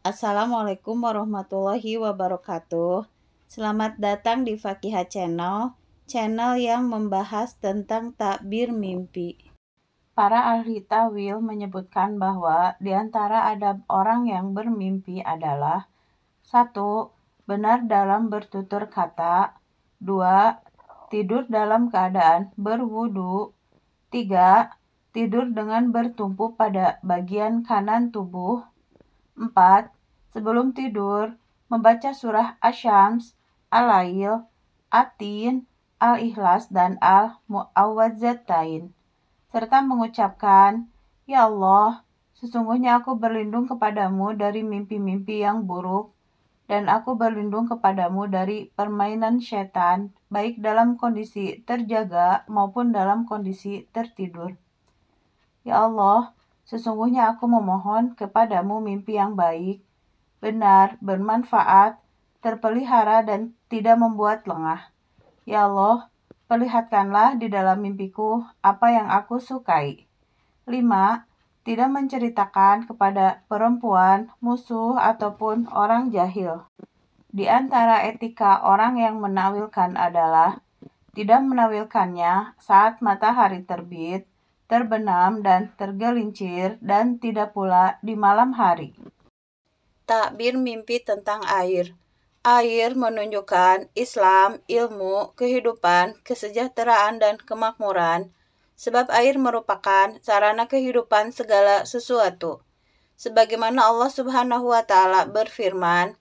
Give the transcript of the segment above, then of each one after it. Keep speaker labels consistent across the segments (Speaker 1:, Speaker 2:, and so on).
Speaker 1: Assalamualaikum warahmatullahi wabarakatuh. Selamat datang di Fakihah Channel, channel yang membahas tentang takbir mimpi. Para ahli tawil menyebutkan bahwa di antara adab orang yang bermimpi adalah 1. Benar dalam bertutur kata. 2. Tidur dalam keadaan berwudu. 3. Tidur dengan bertumpu pada bagian kanan tubuh. 4. Sebelum tidur, membaca surah Asy-Syams, Al-Lail, At-Tin, Al-Ikhlas, dan Al-Mu'awwidzatain, serta mengucapkan, "Ya Allah, sesungguhnya aku berlindung kepadamu dari mimpi-mimpi yang buruk, dan aku berlindung kepadamu dari permainan setan, baik dalam kondisi terjaga maupun dalam kondisi tertidur. Ya Allah, sesungguhnya aku memohon kepadamu mimpi yang baik, benar, bermanfaat, terpelihara, dan tidak membuat lengah. Ya Allah, perlihatkanlah di dalam mimpiku apa yang aku sukai." 5. Tidak menceritakan kepada perempuan, musuh, ataupun orang jahil. Di antara etika orang yang menawilkan adalah tidak menawilkannya saat matahari terbit, terbenam, dan tergelincir, dan tidak pula di malam hari. Takbir mimpi tentang air. Air menunjukkan Islam, ilmu, kehidupan, kesejahteraan, dan kemakmuran, sebab air merupakan sarana kehidupan segala sesuatu. Sebagaimana Allah Subhanahu wa Ta'ala berfirman,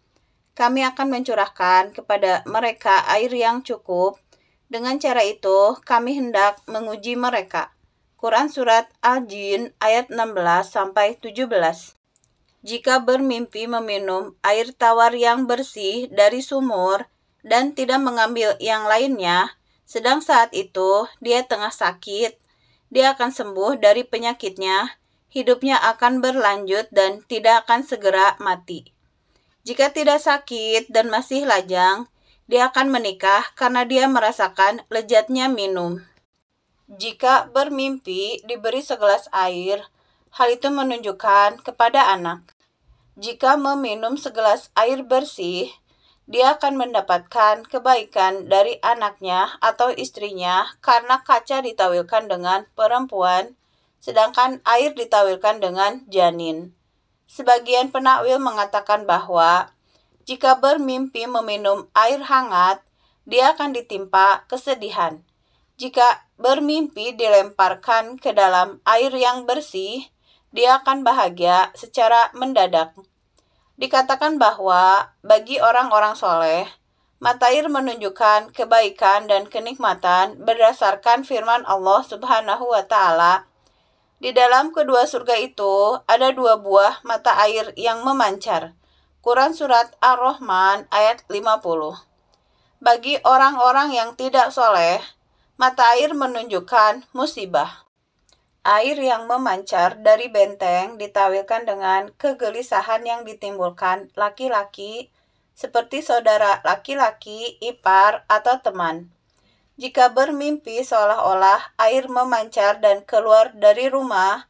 Speaker 1: "Kami akan mencurahkan kepada mereka air yang cukup. Dengan cara itu, kami hendak menguji mereka." Quran Surat Al-Jin ayat 16-17. Jika bermimpi meminum air tawar yang bersih dari sumur dan tidak mengambil yang lainnya, sedang saat itu dia tengah sakit, dia akan sembuh dari penyakitnya, hidupnya akan berlanjut dan tidak akan segera mati. Jika tidak sakit dan masih lajang, dia akan menikah karena dia merasakan lezatnya minum. Jika bermimpi diberi segelas air, hal itu menunjukkan kepada anak. Jika meminum segelas air bersih, dia akan mendapatkan kebaikan dari anaknya atau istrinya karena kaca ditawilkan dengan perempuan, sedangkan air ditawilkan dengan janin. Sebagian penakwil mengatakan bahwa jika bermimpi meminum air hangat, dia akan ditimpa kesedihan. Jika bermimpi dilemparkan ke dalam air yang bersih, dia akan bahagia secara mendadak. Dikatakan bahwa bagi orang-orang soleh, mata air menunjukkan kebaikan dan kenikmatan berdasarkan firman Allah Subhanahu wa Ta'ala. Di dalam kedua surga itu ada 2 buah mata air yang memancar. Quran Surat Ar-Rahman ayat 50. Bagi orang-orang yang tidak soleh, mata air menunjukkan musibah. Air yang memancar dari benteng ditawilkan dengan kegelisahan yang ditimbulkan laki-laki, seperti saudara laki-laki, ipar, atau teman. Jika bermimpi seolah-olah air memancar dan keluar dari rumah,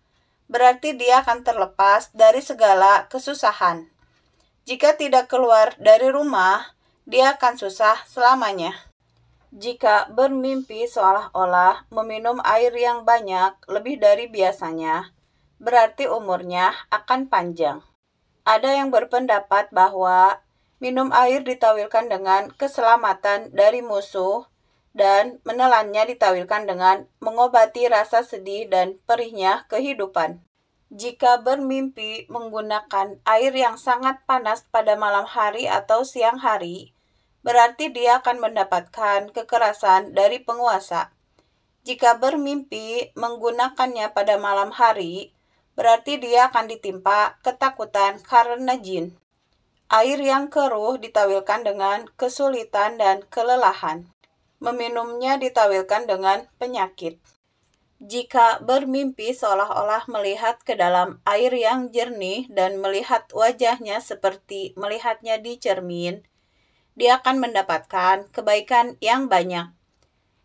Speaker 1: berarti dia akan terlepas dari segala kesusahan. Jika tidak keluar dari rumah, dia akan susah selamanya. Jika bermimpi seolah-olah meminum air yang banyak lebih dari biasanya, berarti umurnya akan panjang. Ada yang berpendapat bahwa minum air ditawilkan dengan keselamatan dari musuh, dan menelannya ditawilkan dengan mengobati rasa sedih dan perihnya kehidupan. Jika bermimpi menggunakan air yang sangat panas pada malam hari atau siang hari, berarti dia akan mendapatkan kekerasan dari penguasa. Jika bermimpi menggunakannya pada malam hari, berarti dia akan ditimpa ketakutan karena jin. Air yang keruh ditawilkan dengan kesulitan dan kelelahan. Meminumnya ditawilkan dengan penyakit. Jika bermimpi seolah-olah melihat ke dalam air yang jernih dan melihat wajahnya seperti melihatnya di cermin, dia akan mendapatkan kebaikan yang banyak.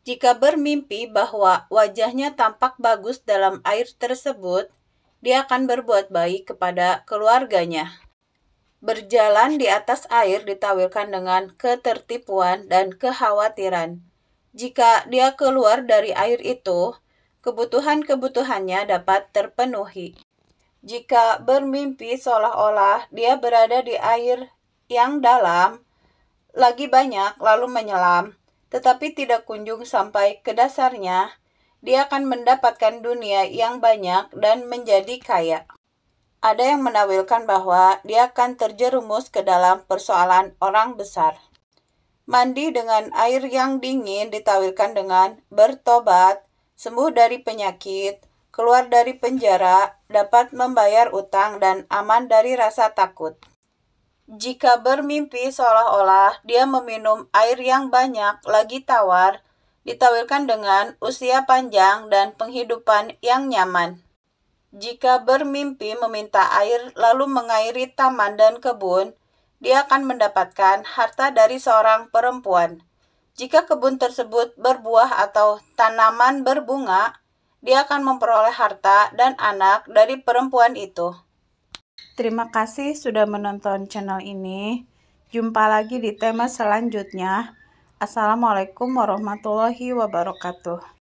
Speaker 1: Jika bermimpi bahwa wajahnya tampak bagus dalam air tersebut, dia akan berbuat baik kepada keluarganya. Berjalan di atas air ditawilkan dengan ketertipuan dan kekhawatiran. Jika dia keluar dari air itu, kebutuhan-kebutuhannya dapat terpenuhi. Jika bermimpi seolah-olah dia berada di air yang dalam, lagi banyak lalu menyelam, tetapi tidak kunjung sampai ke dasarnya, dia akan mendapatkan dunia yang banyak dan menjadi kaya. Ada yang menawilkan bahwa dia akan terjerumus ke dalam persoalan orang besar. Mandi dengan air yang dingin ditawilkan dengan bertobat, sembuh dari penyakit, keluar dari penjara, dapat membayar utang, dan aman dari rasa takut. Jika bermimpi seolah-olah dia meminum air yang banyak lagi tawar, ditawilkan dengan usia panjang dan penghidupan yang nyaman. Jika bermimpi meminta air lalu mengairi taman dan kebun, dia akan mendapatkan harta dari seorang perempuan. Jika kebun tersebut berbuah atau tanaman berbunga, dia akan memperoleh harta dan anak dari perempuan itu. Terima kasih sudah menonton channel ini. Jumpa lagi di tema selanjutnya. Assalamualaikum warahmatullahi wabarakatuh.